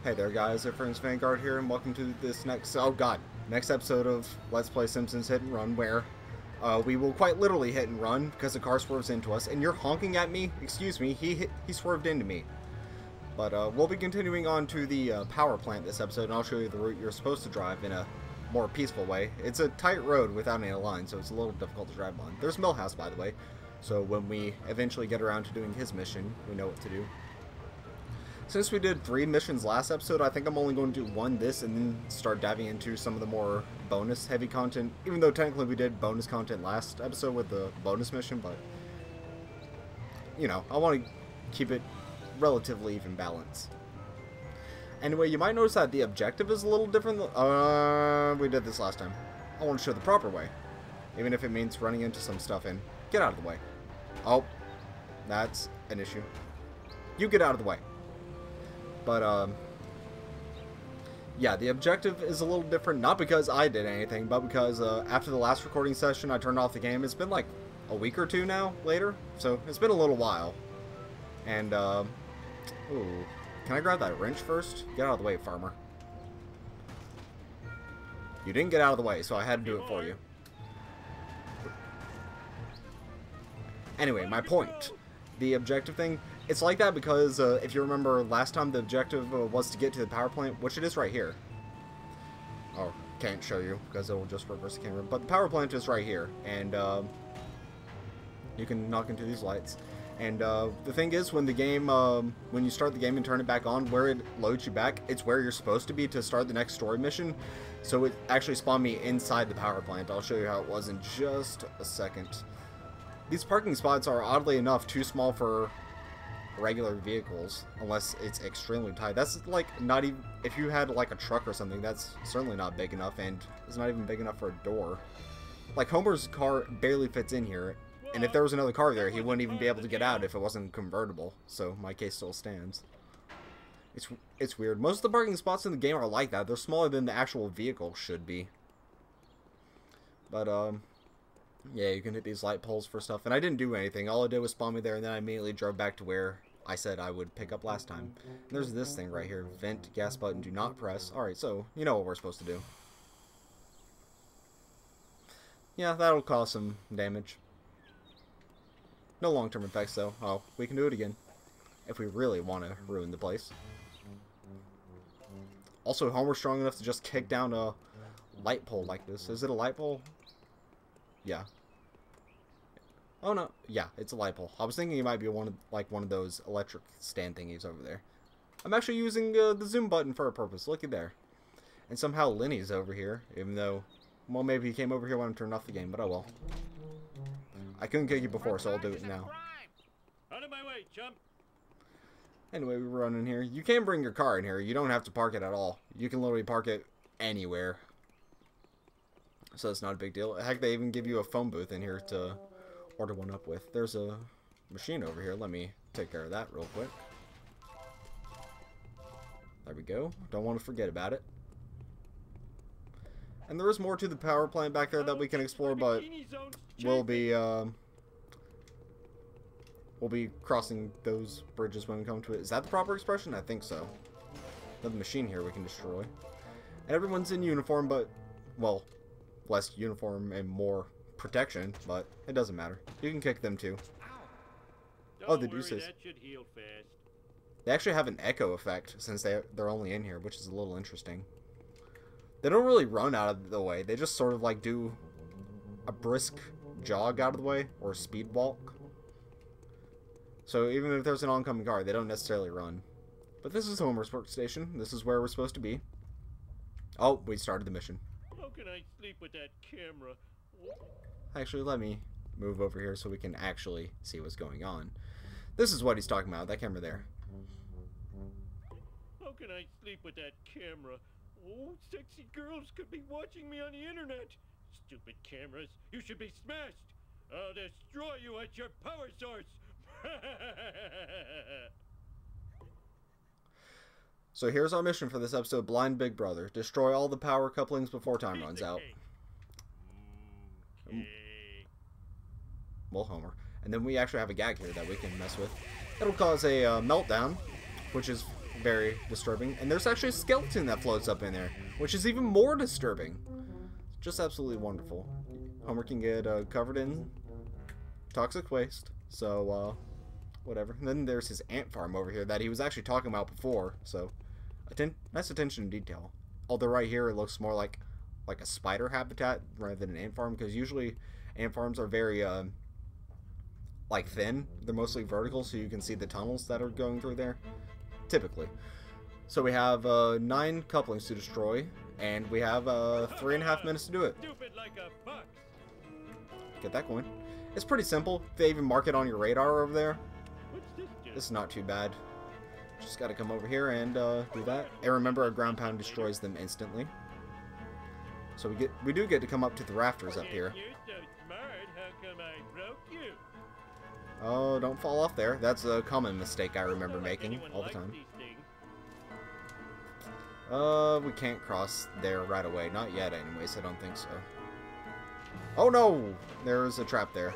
Hey there guys, Ephraim's Vanguard here, and welcome to this next episode of Let's Play Simpsons Hit and Run, where we will quite literally hit and run because a car swerves into us, and you're honking at me? Excuse me, he swerved into me. But we'll be continuing on to the power plant this episode, and I'll show you the route you're supposed to drive in a more peaceful way. It's a tight road without any lines, so it's a little difficult to drive on. There's Millhouse, by the way, so when we eventually get around to doing his mission, we know what to do. Since we did 3 missions last episode, I think I'm only going to do 1 this and then start diving into some of the more bonus heavy content, even though technically we did bonus content last episode with the bonus mission, but you know, I want to keep it relatively even balance. Anyway, you might notice that the objective is a little different. We did this last time. I want to show the proper way, even if it means running into some stuff and get out of the way. Oh, that's an issue. You get out of the way. But, yeah, the objective is a little different, not because I did anything, but because after the last recording session, I turned off the game. It's been like a week or 2 now later, so it's been a little while. And, ooh, can I grab that wrench first? Get out of the way, farmer. You didn't get out of the way, so I had to do it for you. Anyway, my point. The objective thing, it's like that because if you remember last time, the objective was to get to the power plant, which it is right here. Oh, can't show you because it will just reverse the camera. But the power plant is right here, and you can knock into these lights. And the thing is, when the game, when you start the game and turn it back on, where it loads you back, it's where you're supposed to be to start the next story mission. So it actually spawned me inside the power plant. I'll show you how it was in just a second. These parking spots are, oddly enough, too small for regular vehicles, unless it's extremely tight. That's like not even, if you had like a truck or something, that's certainly not big enough, and it's not even big enough for a door. Like Homer's car barely fits in here, and if there was another car there, he wouldn't even be able to get out if it wasn't convertible, so my case still stands. It's weird. Most of the parking spots in the game are like that. They're smaller than the actual vehicle should be. But, yeah, you can hit these light poles for stuff. And I didn't do anything. All I did was spawn me there, and then I immediately drove back to where I said I would pick up last time. And there's this thing right here. Vent, gas button, do not press. Alright, so you know what we're supposed to do. Yeah, that'll cause some damage. No long-term effects, though. Oh, we can do it again. If we really want to ruin the place. Also, Homer's strong enough to just kick down a light pole like this. Is it a light pole? Yeah. Oh no, yeah, it's a light pole. I was thinking it might be one of those electric stand thingies over there. I'm actually using the zoom button for a purpose. Looky there. And somehow Lenny's over here, even though, well, maybe he came over here when I turned off the game, but oh well. I couldn't kick you before, so I'll do it now. Out of my way, chump. Anyway, we're running here. You can bring your car in here. You don't have to park it at all. You can literally park it anywhere. So it's not a big deal. Heck, they even give you a phone booth in here to order one up with. There's a machine over here. Let me take care of that real quick. There we go. Don't want to forget about it. And there is more to the power plant back there that we can explore, but we'll be crossing those bridges when we come to it. Is that the proper expression? I think so. Another machine here we can destroy. And everyone's in uniform, but, well, less uniform and more protection, but it doesn't matter. You can kick them too. Oh, they do say they actually have an echo effect since they're only in here, which is a little interesting. They don't really run out of the way. They just sort of like do a brisk jog out of the way or a speed walk. So even if there's an oncoming car, they don't necessarily run. But this is Homer's workstation. This is where we're supposed to be. Oh, we started the mission. How can I sleep with that camera? Actually, let me move over here so we can actually see what's going on. This is what he's talking about, that camera there. How can I sleep with that camera? Oh, sexy girls could be watching me on the internet. Stupid cameras, you should be smashed. I'll destroy you at your power source. So here's our mission for this episode, Blind Big Brother. Destroy all the power couplings before time runs out. Well, Homer. And then we actually have a gag here that we can mess with. It'll cause a meltdown, which is very disturbing. And there's actually a skeleton that floats up in there, which is even more disturbing. Just absolutely wonderful. Homer can get covered in toxic waste, so whatever. And then there's his ant farm over here that he was actually talking about before, so nice attention to detail. Although right here it looks more like a spider habitat rather than an ant farm, because usually ant farms are very like thin. They're mostly vertical, so you can see the tunnels that are going through there, typically. So we have 9 couplings to destroy, and we have 3.5 minutes to do it. Get that coin. It's pretty simple. They even mark it on your radar over there. This is not too bad. Just got to come over here and do that. And remember, a ground pound destroys them instantly. So we do get to come up to the rafters up here. Oh, don't fall off there. That's a common mistake I remember making all the time. We can't cross there right away. Not yet, anyways. I don't think so. Oh no! There's a trap there.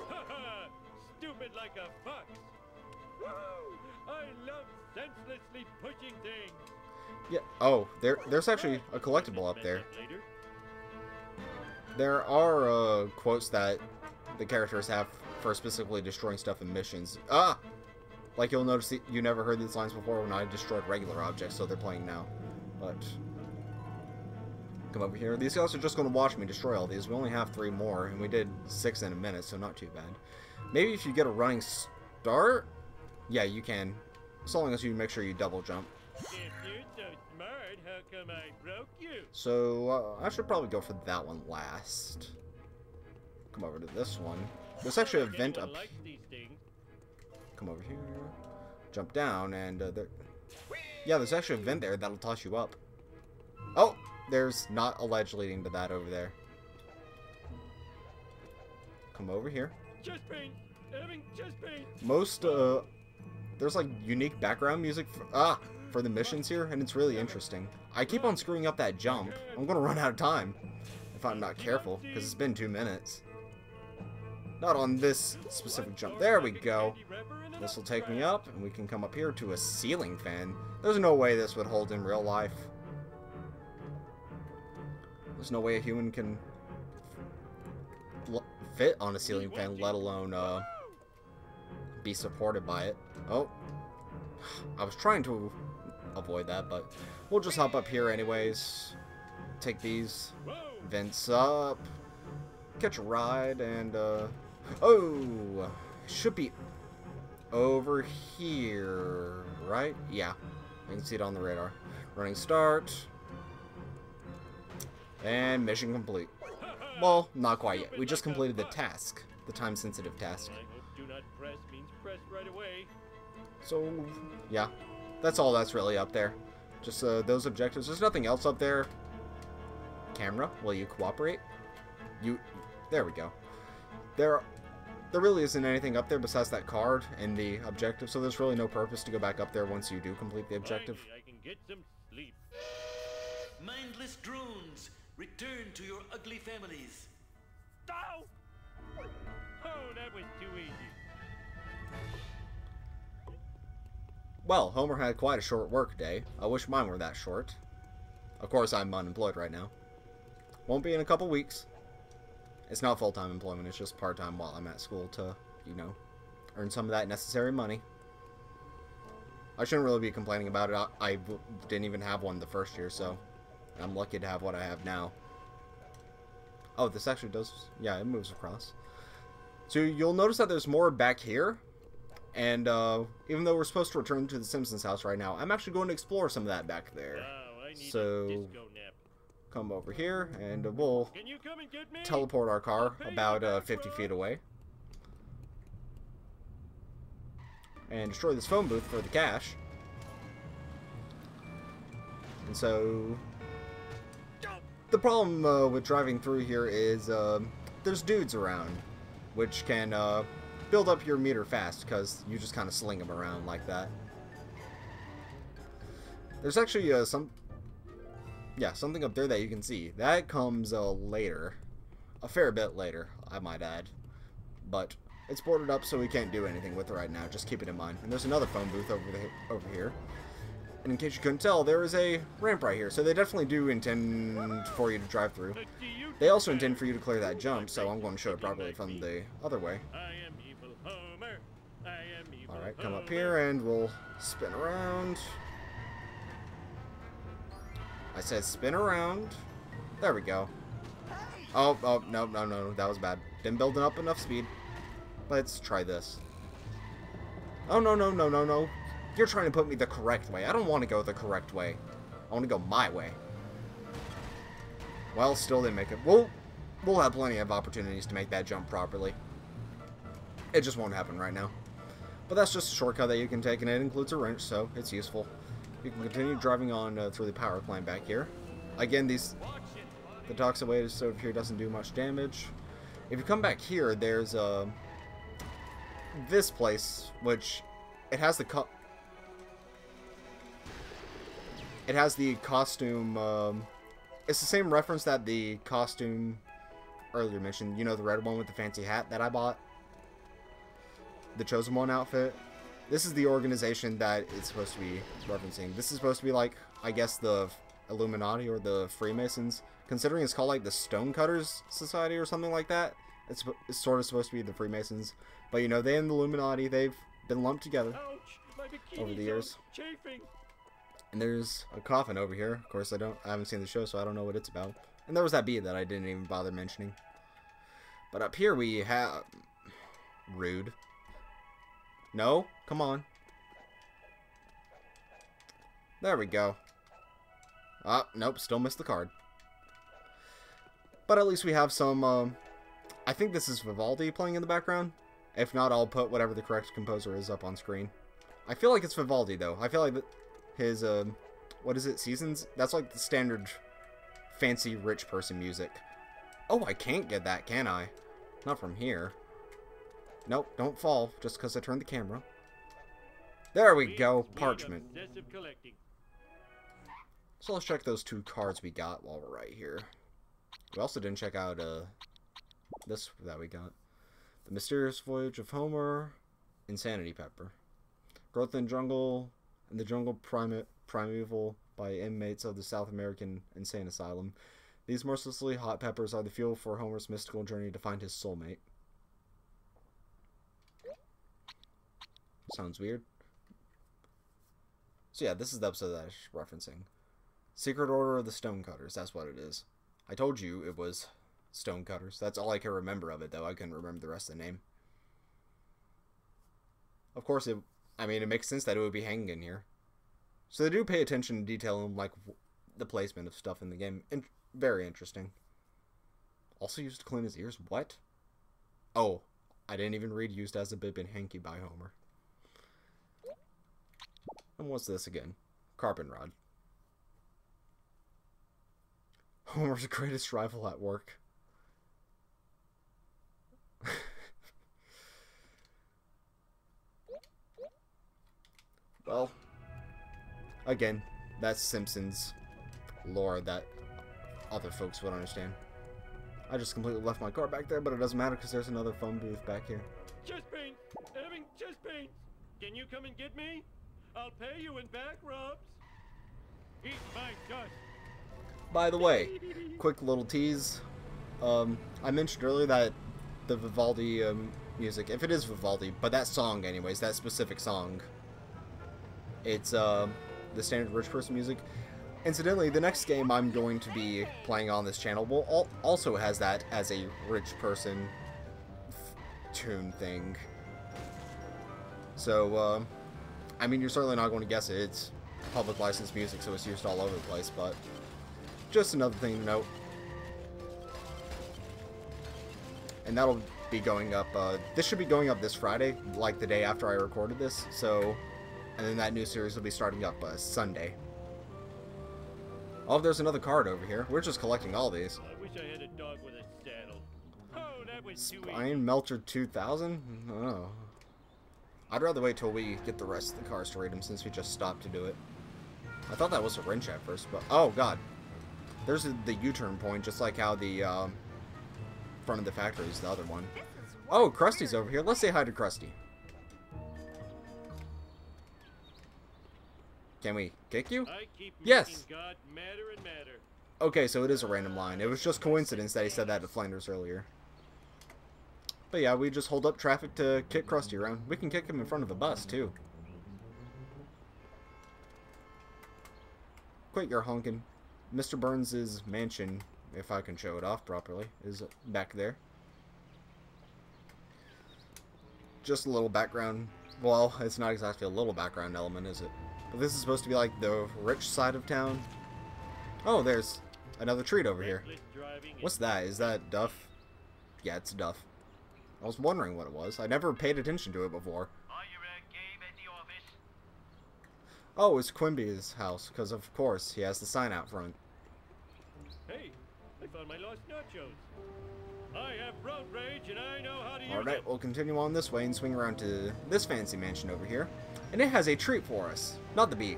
Stupid like a fox. Woo! I love senselessly pushing things. Yeah. Oh, there's actually a collectible up there. There are quotes that the characters have for specifically destroying stuff in missions. Like you'll notice that you never heard these lines before when I destroyed regular objects, so they're playing now. But come over here. These guys are just going to watch me destroy all these. We only have 3 more, and we did 6 in a minute, so not too bad. Maybe if you get a running start, yeah, you can. So long as you make sure you double jump. If you're so smart, how come I broke you? So I should probably go for that one last. Come over to this one. There's actually a vent up. Come over here. Jump down, and there. Yeah, there's actually a vent there that'll toss you up. Oh, there's not a ledge leading to that over there. Come over here. Chest pain. Having chest pain. Most there's like unique background music for the missions here, and it's really interesting. I keep on screwing up that jump. I'm gonna run out of time if I'm not careful, because it's been 2 minutes. Not on this specific jump. There we go. This will take me up, and we can come up here to a ceiling fan. There's no way this would hold in real life. There's no way a human can fit on a ceiling fan, let alone be supported by it. Oh, I was trying to avoid that, but we'll just hop up here anyways. Take these vents up, catch a ride, and oh, should be over here, right? Yeah, you can see it on the radar. Running start, and mission complete. Well, not quite yet. We just completed the task, the time-sensitive task. I hope do not press means press right away. So, yeah, that's all that's really up there. Just those objectives. There's nothing else up there. Camera, will you cooperate? There we go. There really isn't anything up there besides that card and the objective, so there's really no purpose to go back up there once you do complete the objective. Finally, I can get some sleep. Mindless drones, return to your ugly families. Ow! Oh, that was too easy. Well, Homer had quite a short work day. I wish mine were that short. Of course, I'm unemployed right now. Won't be in a couple weeks. It's not full-time employment, it's just part-time while I'm at school to, you know, earn some of that necessary money. I shouldn't really be complaining about it. I didn't even have one the first year, so I'm lucky to have what I have now. Oh, this actually does, yeah, it moves across. So you'll notice that there's more back here. And even though we're supposed to return to the Simpsons house right now, I'm actually going to explore some of that back there. Wow, I need So, a disco nap. come over here, and we'll Can you come and get me? teleport our car about 50 feet away. And destroy this phone booth for the cash. And so, the problem with driving through here is there's dudes around, which can build up your meter fast because you just kind of sling them around like that. There's actually something up there that you can see. That comes later. A fair bit later, I might add. But it's boarded up, so we can't do anything with it right now. Just keep it in mind. And there's another phone booth over here. And in case you couldn't tell, there is a ramp right here. So they definitely do intend for you to drive through. They also intend for you to clear that jump, so I'm going to show it properly from the other way. Alright, come up here and we'll spin around. I said spin around. There we go. Oh, no, that was bad. Didn't build up enough speed. Let's try this. Oh, no. You're trying to put me the correct way. I don't want to go the correct way. I want to go my way. Well, still didn't make it. We'll have plenty of opportunities to make that jump properly. It just won't happen right now. But that's just a shortcut that you can take, and it includes a wrench, so it's useful. You can continue driving on through the power plant back here. Again, the toxic waste over here doesn't do much damage. If you come back here, there's this place, which it has the costume. It's the same reference that the costume earlier mentioned. You know, the red one with the fancy hat that I bought, the Chosen One outfit. This is the organization that it's supposed to be referencing. This is supposed to be like, I guess, the Illuminati or the Freemasons. Considering it's called like the Stonecutters Society or something like that, it's sort of supposed to be the Freemasons. But you know, they and the Illuminati, they've been lumped together over the years. And there's a coffin over here. Of course, I haven't seen the show, so I don't know what it's about. And there was that bee that I didn't even bother mentioning. But up here we have... Rude. No? Come on. There we go. Ah, nope, still missed the card. But at least we have some, I think this is Vivaldi playing in the background. If not, I'll put whatever the correct composer is up on screen. I feel like it's Vivaldi, though. I feel like his, what is it, Seasons? That's like the standard fancy rich person music. Oh, I can't get that, can I? Not from here. Nope, don't fall, just because I turned the camera. There we go, parchment. So let's check those 2 cards we got while we're right here. We also didn't check out this that we got. The Mysterious Voyage of Homer, Insanity Pepper. Growth in Jungle, and the Jungle Primeval by inmates of the South American Insane Asylum. These mercilessly hot peppers are the fuel for Homer's mystical journey to find his soulmate. Sounds weird. So yeah, this is the episode that I was referencing. Secret Order of the Stonecutters, that's what it is. I told you it was Stonecutters. That's all I can remember of it, though. I couldn't remember the rest of the name. Of course, it makes sense that it would be hanging in here. So they do pay attention to detail in, like, the placement of stuff in the game. Very interesting. Also used to clean his ears? What? Oh, I didn't even read used as a bib and hanky by Homer. And what's this again? Carpet rod. Homer's greatest rival at work. Well, again, that's Simpsons lore that other folks would understand. I just completely left my car back there, but it doesn't matter because there's another phone booth back here. Chest pain! Having chest pain! Can you come and get me? I'll pay you in back rubs. Eat my dust. By the way, quick little tease. I mentioned earlier that the Vivaldi music, if it is Vivaldi, but that song anyways, that specific song, it's the standard rich person music. Incidentally, the next game I'm going to be playing on this channel will also has that as a rich person tune thing. So, I mean, you're certainly not going to guess it. It's public licensed music, so it's used all over the place, but just another thing to note. And that'll be going up, this should be going up this Friday, like the day after I recorded this, so, and then that new series will be starting up Sunday. Oh, there's another card over here. We're just collecting all these. I wish I had a dog with a saddle. Oh, that was too easy. Spine Melter 2000? Oh. I'd rather wait till we get the rest of the cars to read them since we just stopped to do it. I thought that was a wrench at first, but oh god. There's the U-turn point, just like how the front of the factory is the other one. Oh, Krusty's over here. Let's say hi to Krusty. Can we kick you? I keep Yes. making God madder and madder. Okay, so it is a random line. It was just coincidence that he said that to Flanders earlier. But yeah, we just hold up traffic to kick Krusty around. We can kick him in front of a bus, too. Quit your honking. Mr. Burns' mansion, if I can show it off properly, is back there. Just a little background. Well, it's not exactly a little background element, is it? But this is supposed to be like the rich side of town. Oh, there's another treat over here. What's that? Is that Duff? Yeah, it's Duff. I was wondering what it was. I never paid attention to it before. Oh, it's Quimby's house, because of course he has the sign out front. Hey, I found my lost nachos. I have road rage and I know how to use Alright, it. we'll continue on this way and swing around to this fancy mansion over here. And it has a treat for us. Not the bee.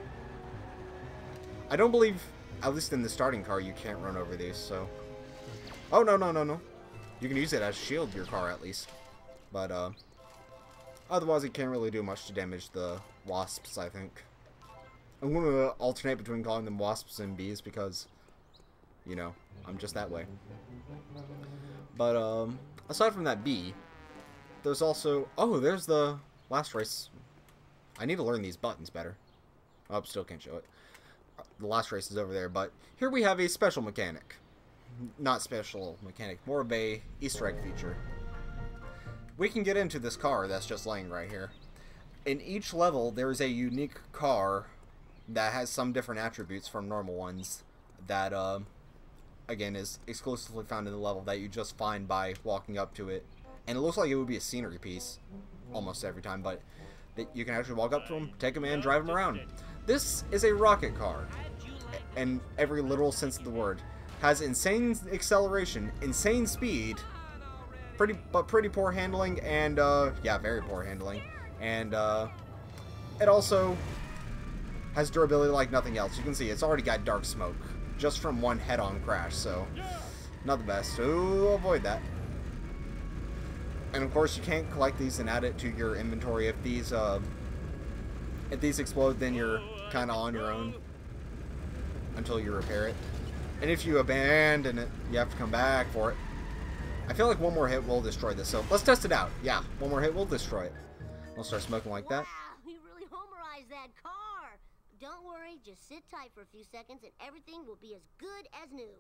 I don't believe, at least in the starting car, you can't run over these, so... Oh, no, no, no, no. You can use it as a shield your car, at least. But, otherwise it can't really do much to damage the wasps, I think. I'm going to alternate between calling them wasps and bees because, you know, I'm just that way. But, aside from that bee, there's also... Oh, there's the last race. I need to learn these buttons better. Oh, still can't show it. The last race is over there, but here we have a special mechanic. Not special mechanic, more of a Easter egg feature. We can get into this car that's just laying right here. In each level, there is a unique car that has some different attributes from normal ones that, again, is exclusively found in the level that you just find by walking up to it. And it looks like it would be a scenery piece almost every time, but you can actually walk up to them, take them in, drive them around. This is a rocket car, in every literal sense of the word. Has insane acceleration, insane speed, pretty poor handling, and, yeah, very poor handling. And, it also has durability like nothing else. You can see it's already got dark smoke, just from one head-on crash, so not the best. So avoid that. And of course, you can't collect these and add it to your inventory. If these explode, then you're kind of on your own until you repair it. And if you abandon it, you have to come back for it. I feel like one more hit will destroy this, so let's test it out. Yeah, one more hit will destroy it. I'll start smoking like that. Wow, you really homerized that car. Don't worry, just sit tight for a few seconds and everything will be as good as new.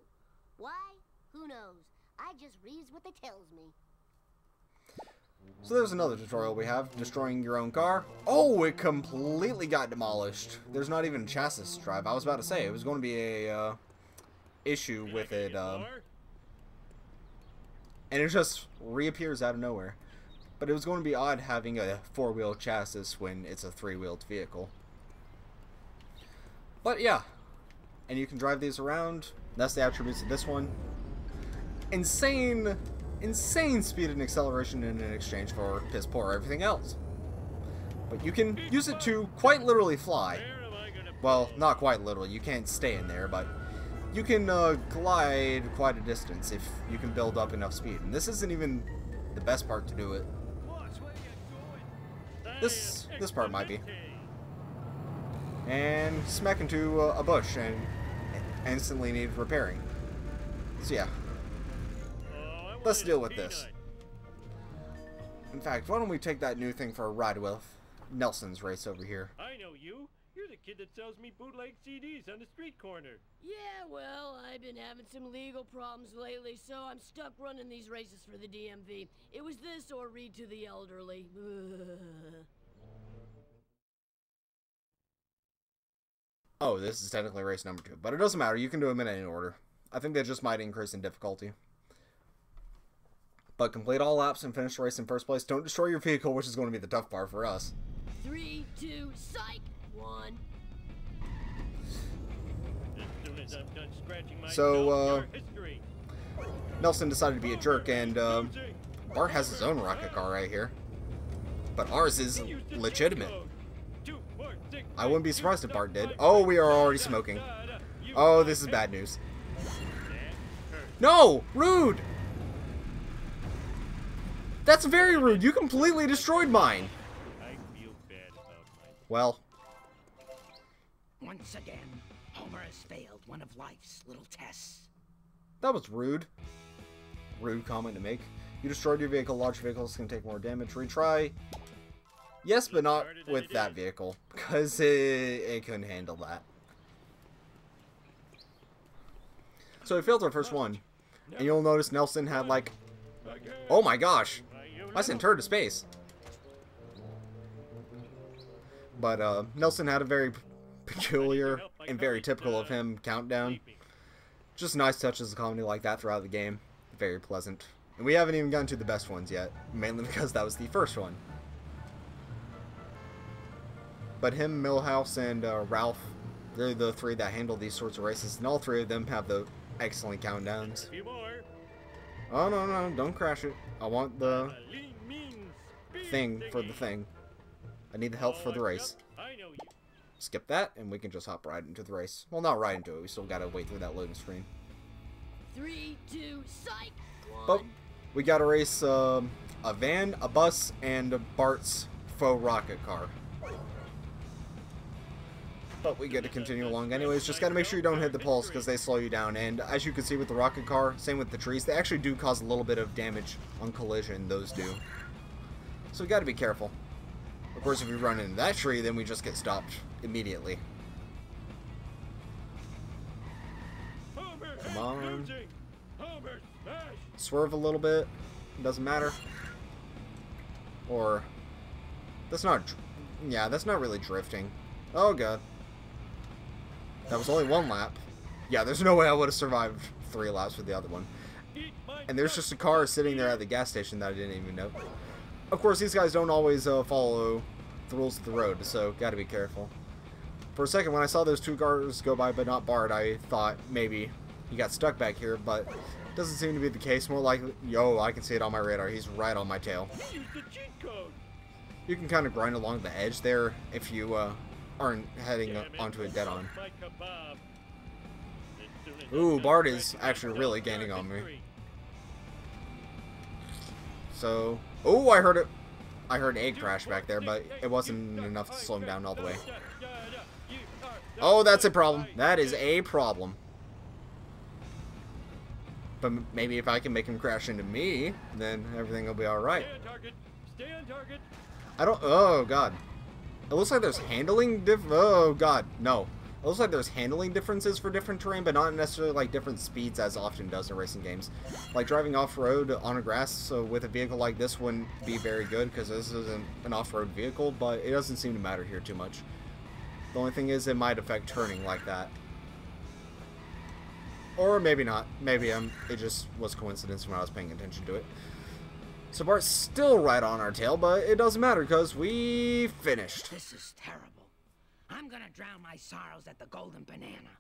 Why? Who knows? I just reads what they tells me. So there's another tutorial we have, destroying your own car. Oh, it completely got demolished. There's not even a chassis to drive. I was about to say, it was going to be a issue with it, and it just reappears out of nowhere. But it was going to be odd having a four-wheel chassis when it's a three-wheeled vehicle. But yeah, and you can drive these around. That's the attributes of this one. Insane speed and acceleration in exchange for piss poor everything else. But you can use it to quite literally fly. Well, not quite literally. You can't stay in there, but you can glide quite a distance if you can build up enough speed. And this isn't even the best part to do it. This part might be. And smack into a bush and instantly need repairing. So yeah. Let's deal with this. In fact, why don't we take that new thing for a ride with Nelson's race over here? I know you. You're the kid that sells me bootleg CDs on the street corner. Yeah, well, I've been having some legal problems lately, so I'm stuck running these races for the DMV. It was this or read to the elderly. Oh, this is technically race number 2, but it doesn't matter. You can do them in any order. I think they just might increase in difficulty. But complete all laps and finish the race in first place. Don't destroy your vehicle, which is going to be the tough part for us. 3, 2, psych! 1. As soon as I'm done scratching my So, nose, your history. Nelson decided to be a jerk, and Bart has his own rocket car right here. But ours is legitimate. I wouldn't be surprised if Bart did. Oh, we are already smoking. Oh, this is bad news. No! Rude! That's very rude. You completely destroyed mine. I feel bad about myself. Well, Once again, Homer has failed one of life's little tests. That was rude. Rude comment to make. You destroyed your vehicle. Large vehicles can take more damage. Retry. Yes, but not with that vehicle. Because it couldn't handle that. So we failed our first one. And you'll notice Nelson had like... Oh my gosh! I sent her to space. But Nelson had a very peculiar and very typical of him countdown. Just nice touches of comedy like that throughout the game. Very pleasant. And we haven't even gotten to the best ones yet. Mainly because that was the first one. But him, Millhouse, and Ralph, they're the three that handle these sorts of races. And all three of them have the excellent countdowns. Oh, no, no, don't crash it. I want the thing for the thing. I need the health for the race. Skip that, and we can just hop right into the race. Well, not right into it. We still gotta wait through that loading screen. 3, 2, psych! But we gotta race a van, a bus, and Bart's faux rocket car. But we get to continue along anyways. Just gotta make sure you don't hit the poles because they slow you down. And as you can see with the rocket car, same with the trees, they actually do cause a little bit of damage on collision. Those do. So we gotta be careful. Of course, if we run into that tree, then we just get stopped immediately. Come on. Swerve a little bit. Doesn't matter. Or... That's not... Yeah, that's not really drifting. Oh, God. That was only one lap. Yeah, there's no way I would have survived 3 laps with the other one. And there's just a car sitting there at the gas station that I didn't even know. Of course, these guys don't always follow the rules of the road, so gotta be careful. For a second, when I saw those 2 cars go by, but not Bart, I thought maybe he got stuck back here, but it doesn't seem to be the case. More likely, yo, I can see it on my radar. He's right on my tail. You can kind of grind along the edge there if you aren't heading onto it dead-on. Ooh, Bart is actually really gaining on me. So, oh, I heard it. I heard an egg crash back there, but it wasn't enough to slow him down all the way. Oh, that's a problem. That is a problem. But maybe if I can make him crash into me, then everything will be alright. I don't... Oh, God. It looks like there's handling oh, God. No. It looks like there's handling differences for different terrain, but not necessarily like different speeds as often does in racing games. Like driving off-road on a grass, so with a vehicle like this wouldn't be very good because this isn't an off-road vehicle, but it doesn't seem to matter here too much. The only thing is it might affect turning like that. Or maybe not. Maybe it just was coincidence when I was paying attention to it. So Bart's still right on our tail, but it doesn't matter because we finished. This is terrible. I'm gonna drown my sorrows at the Golden Banana.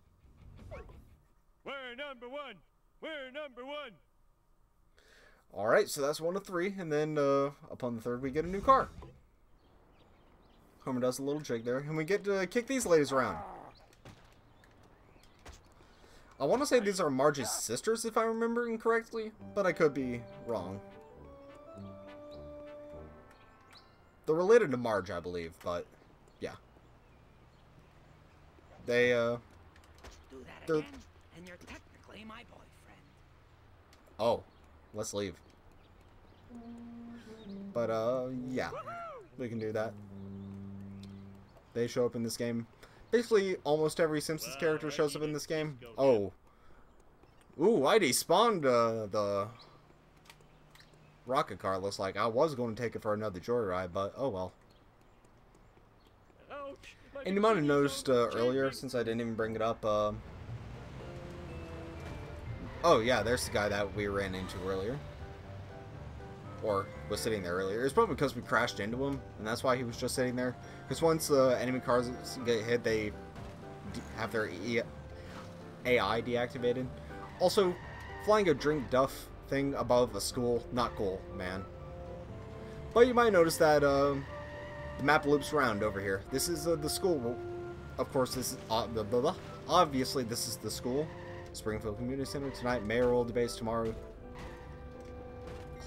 We're number 1. We're number 1. Alright, so that's 1 of 3, and then upon the 3rd we get a new car. Homer does a little jig there, and we get to kick these ladies around. I want to say these are Marge's sisters, if I'm remembering correctly, but I could be wrong. They're related to Marge, I believe, but yeah. They, Do that again, and you're technically my boyfriend. Oh, let's leave. But, yeah. We can do that. They show up in this game. Basically, almost every Simpsons character shows up in this game. Oh. Ooh, I despawned, the rocket car, looks like. I was going to take it for another joyride, but oh well. And you might have noticed earlier, since I didn't even bring it up, oh yeah, there's the guy that we ran into earlier. Or was sitting there earlier. It's probably because we crashed into him, and that's why he was just sitting there. Because once enemy cars get hit, they have their AI deactivated. Also, flying a drink duff thing above a school, not cool, man. But you might notice that the map loops around over here. This is the school. Of course, this is obviously this is the school. Springfield Community Center tonight. Mayoral debates tomorrow.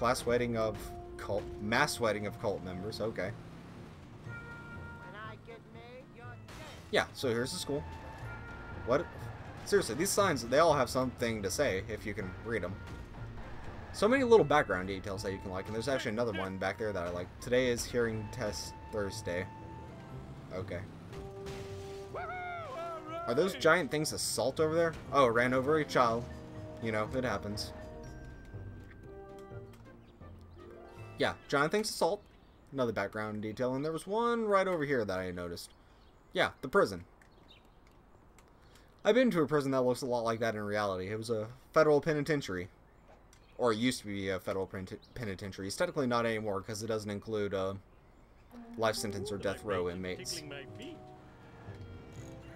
Mass wedding of cult members. Okay. Yeah, so here's the school. What? Seriously, these signs, they all have something to say, if you can read them. So many little background details that you can like, and there's actually another one back there that I like. Today is hearing test Thursday. Okay. Are those giant things of salt over there? Oh, ran over a child. You know, it happens. Yeah, giant things of salt. Another background detail, and there was one right over here that I noticed. Yeah, the prison. I've been to a prison that looks a lot like that in reality. It was a federal penitentiary. Or it used to be a federal penitentiary. It's technically not anymore because it doesn't include life sentence or death row inmates.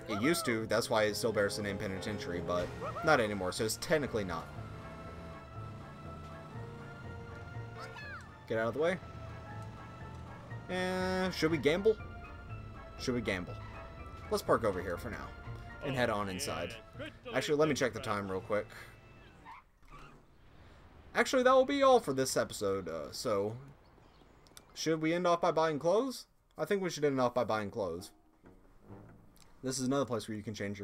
It used to, that's why it still bears the name penitentiary, but not anymore, so it's technically not. Get out of the way. And should we gamble? Should we gamble? Let's park over here for now and head on inside. Actually, let me check the time real quick. Actually, that will be all for this episode, so should we end off by buying clothes? I think we should end off by buying clothes. This is another place where you can change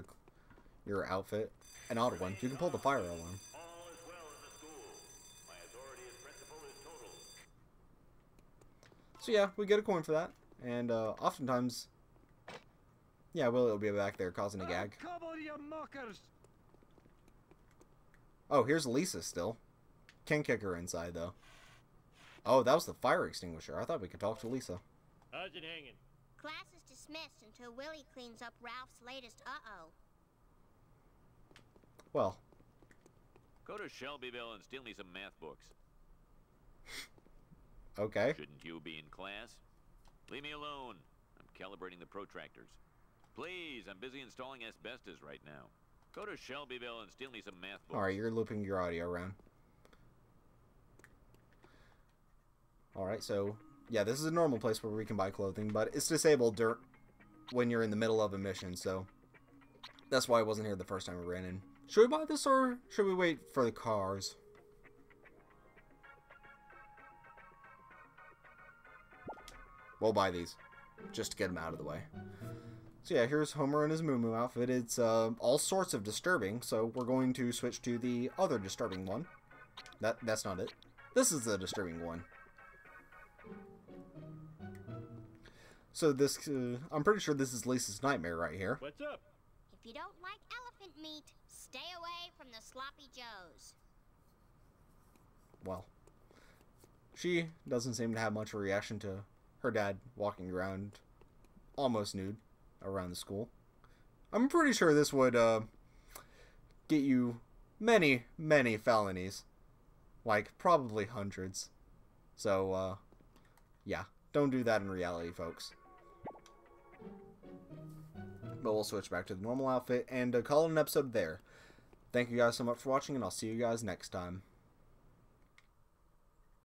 your outfit. An odd one. You can pull the fire alarm. All is well in the school. My authority as principal is total. So yeah, we get a coin for that. And oftentimes, yeah, Willie will be back there causing a gag. Cover your mockers. Oh, here's Lisa still. Can't kick her inside, though. Oh, that was the fire extinguisher. I thought we could talk to Lisa. How's it hanging? Class is dismissed until Willie cleans up Ralph's latest uh-oh. Well. Go to Shelbyville and steal me some math books. Okay. Shouldn't you be in class? Leave me alone. I'm calibrating the protractors. Please, I'm busy installing asbestos right now. Go to Shelbyville and steal me some math books. Alright, you're looping your audio around. Alright, so yeah, this is a normal place where we can buy clothing, but it's disabled when you're in the middle of a mission, so that's why I wasn't here the first time we ran in. Should we buy this, or should we wait for the cars? We'll buy these, just to get them out of the way. So yeah, here's Homer in his Moo Moo outfit. It's all sorts of disturbing, so we're going to switch to the other disturbing one. That's not it. This is the disturbing one. So this, I'm pretty sure this is Lisa's nightmare right here. What's up? If you don't like elephant meat, stay away from the Sloppy Joes. Well, she doesn't seem to have much of a reaction to her dad walking around almost nude around the school. I'm pretty sure this would get you many, many felonies. Like, probably hundreds. So, yeah. Don't do that in reality, folks. But we'll switch back to the normal outfit and call it an episode there. Thank you guys so much for watching, and I'll see you guys next time.